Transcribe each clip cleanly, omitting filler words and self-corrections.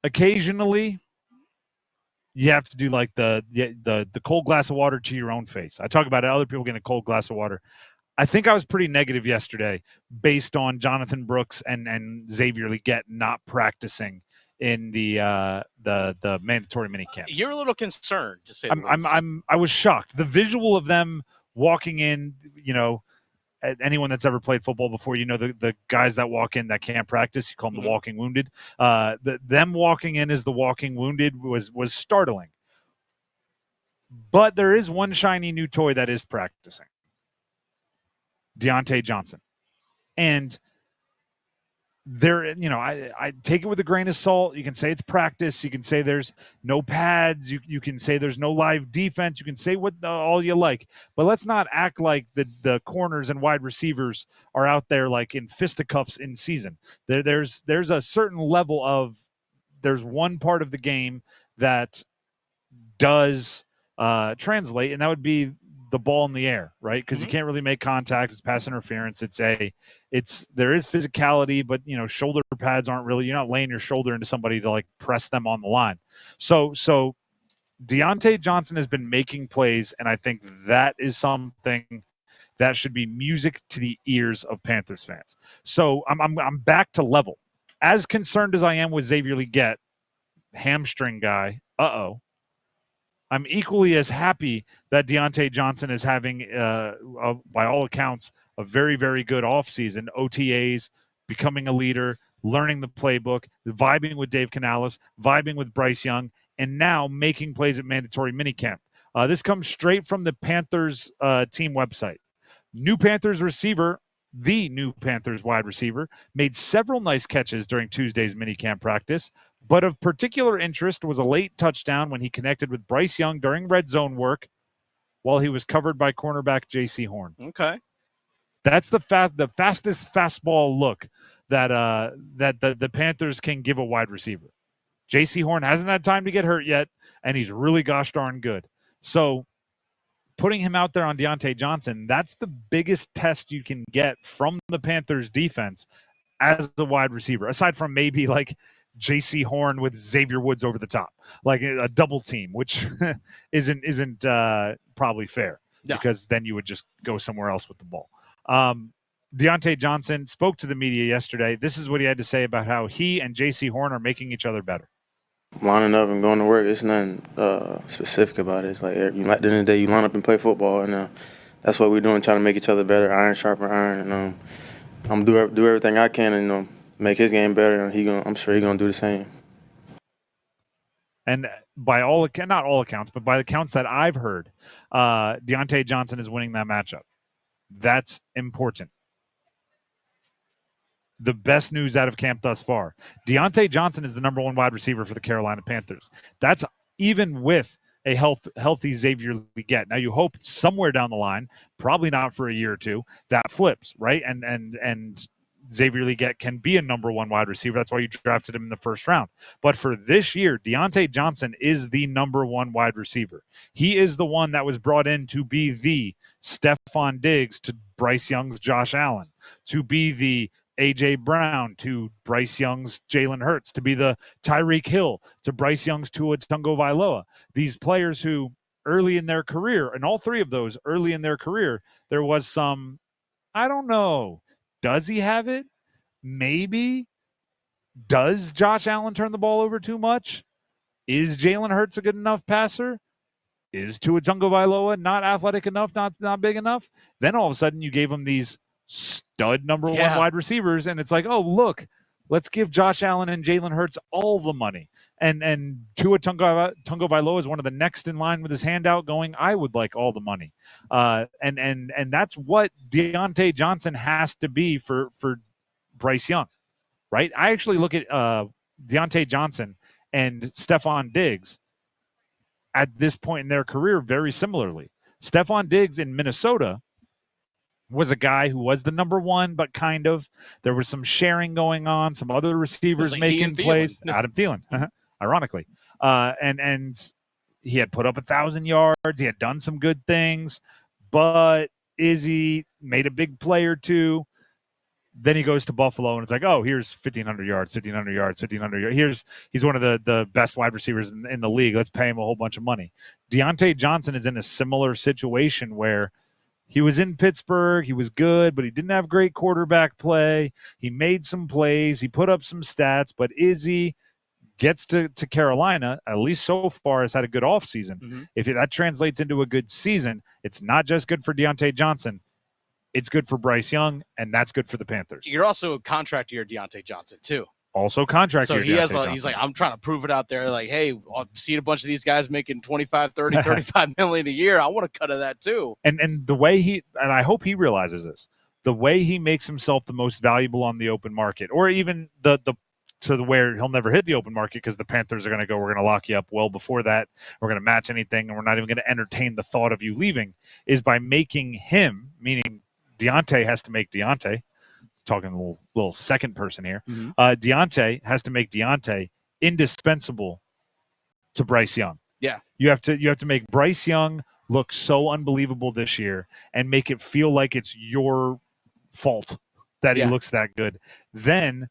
occasionally you have to do like the cold glass of water to your own face. I talk about other people getting a cold glass of water. I think I was pretty negative yesterday based on Jonathan Brooks and Xavier Legette not practicing in the mandatory minicamps. You're a little concerned, to say the least. I was shocked. The visual of them walking in, anyone that's ever played football before, the guys that walk in that can't practice, you call them the walking wounded. Them walking in as the walking wounded was startling. But there is one shiny new toy that is practicing. Diontae Johnson. And there, I take it with a grain of salt. You can say it's practice. You can say there's no pads. You can say there's no live defense. You can say all you like. But let's not act like the corners and wide receivers are out there like in fisticuffs in season. There's a certain level of there's one part of the game that does translate, and that would be the ball in the air, right? Because you can't really make contact. It's pass interference. There is physicality, but shoulder pads aren't really. You're not laying your shoulder into somebody to like press them on the line. So Diontae Johnson has been making plays, and I think that is something that should be music to the ears of Panthers fans. So I'm back to level. As concerned as I am with Xavier Legette, hamstring guy. I'm equally as happy that Diontae Johnson is having, by all accounts, a very, very good offseason. OTAs, becoming a leader, learning the playbook, vibing with Dave Canales, vibing with Bryce Young, and now making plays at mandatory minicamp. This comes straight from the Panthers team website. New Panthers receiver, the new Panthers wide receiver, made several nice catches during Tuesday's minicamp practice. But of particular interest was a late touchdown when he connected with Bryce Young during red zone work while he was covered by cornerback J.C. Horn. Okay. That's the fastest fastball look that the Panthers can give a wide receiver. J.C. Horn hasn't had time to get hurt yet, and he's really gosh darn good. So putting him out there on Diontae Johnson, that's the biggest test you can get from the Panthers defense as the wide receiver, aside from maybe like J.C. Horn with Xavier Woods over the top, like a double team, which isn't probably fair because then you would just go somewhere else with the ball. Diontae Johnson spoke to the media yesterday. This is what he had to say about how he and J.C. Horn are making each other better. Lining up and going to work, it's nothing specific about it. It's like at the end of the day, you line up and play football, and that's what we're doing, trying to make each other better, iron sharpen iron. And I'm gonna do everything I can and make his game better, and I'm sure he's gonna do the same. And by not all accounts, but by the counts that I've heard, Diontae Johnson is winning that matchup. That's important. The best news out of camp thus far. Diontae Johnson is the number one wide receiver for the Carolina Panthers. That's even with a healthy Xavier Legette. Now you hope somewhere down the line, probably not for a year or two, that flips, right? And Xavier Legette can be a number one wide receiver. That's why you drafted him in the first round. But for this year, Diontae Johnson is the number one wide receiver. He is the one that was brought in to be the Stephon Diggs to Bryce Young's Josh Allen, to be the A.J. Brown to Bryce Young's Jalen Hurts, to be the Tyreek Hill to Bryce Young's Tua Tagovailoa. These players who early in their career, and all three of those early in their career, there was some, I don't know, does he have it? Maybe. Does Josh Allen turn the ball over too much? Is Jalen Hurts a good enough passer? Is Tua Tagovailoa not athletic enough, not big enough? Then all of a sudden you gave him these stud number one wide receivers, and it's like, oh, look, let's give Josh Allen and Jalen Hurts all the money. And Tua Tagovailoa is one of the next in line with his hand out going, I would like all the money. And that's what Diontae Johnson has to be for Bryce Young, right? I actually look at Diontae Johnson and Stephon Diggs at this point in their career very similarly. Stephon Diggs in Minnesota was a guy who was the number one, but kind of. There was some sharing going on, some other receivers making plays. Adam Thielen, ironically. And he had put up 1,000 yards. He had done some good things, but Izzy made a big play or two. Then he goes to Buffalo, and it's like, oh, here's 1,500 yards, 1,500 yards, 1,500 yards. He's one of the best wide receivers in the league. Let's pay him a whole bunch of money. Diontae Johnson is in a similar situation where he was in Pittsburgh. He was good, but he didn't have great quarterback play. He made some plays. He put up some stats, but Izzy gets to Carolina, at least so far, has had a good offseason. Mm-hmm. If that translates into a good season, it's not just good for Diontae Johnson. It's good for Bryce Young, and that's good for the Panthers. You're also a contract year Diontae Johnson, too. Also contract so year. So he's like, I'm trying to prove it out there. Like, hey, I've seen a bunch of these guys making 25, 30, 35 million a year. I want a cut of that, too. And the way and I hope he realizes this, the way he makes himself the most valuable on the open market, or even to where he'll never hit the open market because the Panthers are going to go, we're going to lock you up well before that. We're going to match anything, and we're not even going to entertain the thought of you leaving, is by making him, meaning Diontae has to make Diontae, talking a little second person here, mm-hmm. Diontae has to make Diontae indispensable to Bryce Young. Yeah. You have to make Bryce Young look so unbelievable this year and make it feel like it's your fault that he looks that good. Then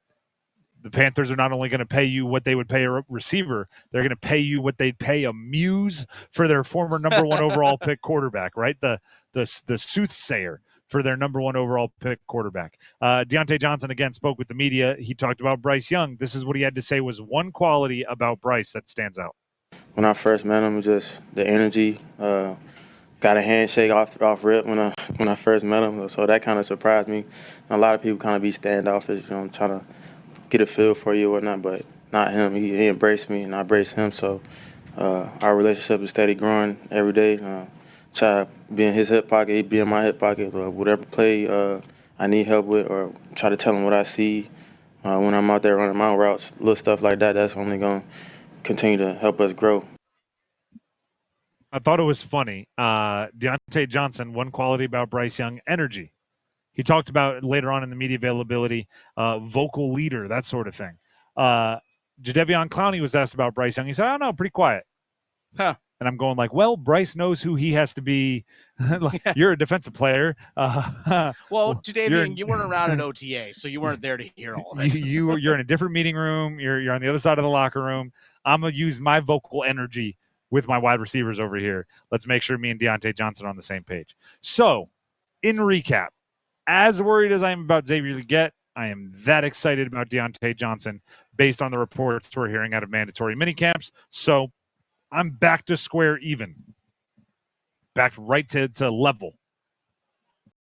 the Panthers are not only going to pay you what they would pay a receiver, they're going to pay you what they'd pay a muse for their former number one overall pick quarterback, right? The soothsayer for their number one overall pick quarterback. Diontae Johnson, again, spoke with the media. He talked about Bryce Young. This is what he had to say was one quality about Bryce that stands out. When I first met him, just the energy. Got a handshake off rip when I first met him, so that kind of surprised me. And a lot of people kind of be standoffish, trying to get a feel for you or whatnot, but not him. He embraced me, and I embraced him. So our relationship is steady growing every day. Try to be in his hip pocket, he be in my hip pocket, or whatever play I need help with, or try to tell him what I see when I'm out there running my routes, little stuff like that. That's only going to continue to help us grow. I thought it was funny. Diontae Johnson, one quality about Bryce Young, energy. He talked about later on in the media availability, vocal leader, that sort of thing. Jadeveon Clowney was asked about Bryce Young. He said, I don't know, pretty quiet. Huh. And I'm going like, well, Bryce knows who he has to be. You're a defensive player. Well, Jadeveon, you weren't around at OTA, so you weren't there to hear all of it. You're in a different meeting room. You're on the other side of the locker room. I'm going to use my vocal energy with my wide receivers over here. Let's make sure me and Diontae Johnson are on the same page. So, in recap, as worried as I am about Xavier Legette, I am that excited about Diontae Johnson based on the reports we're hearing out of mandatory minicamps. So, I'm back to square even. Back right to level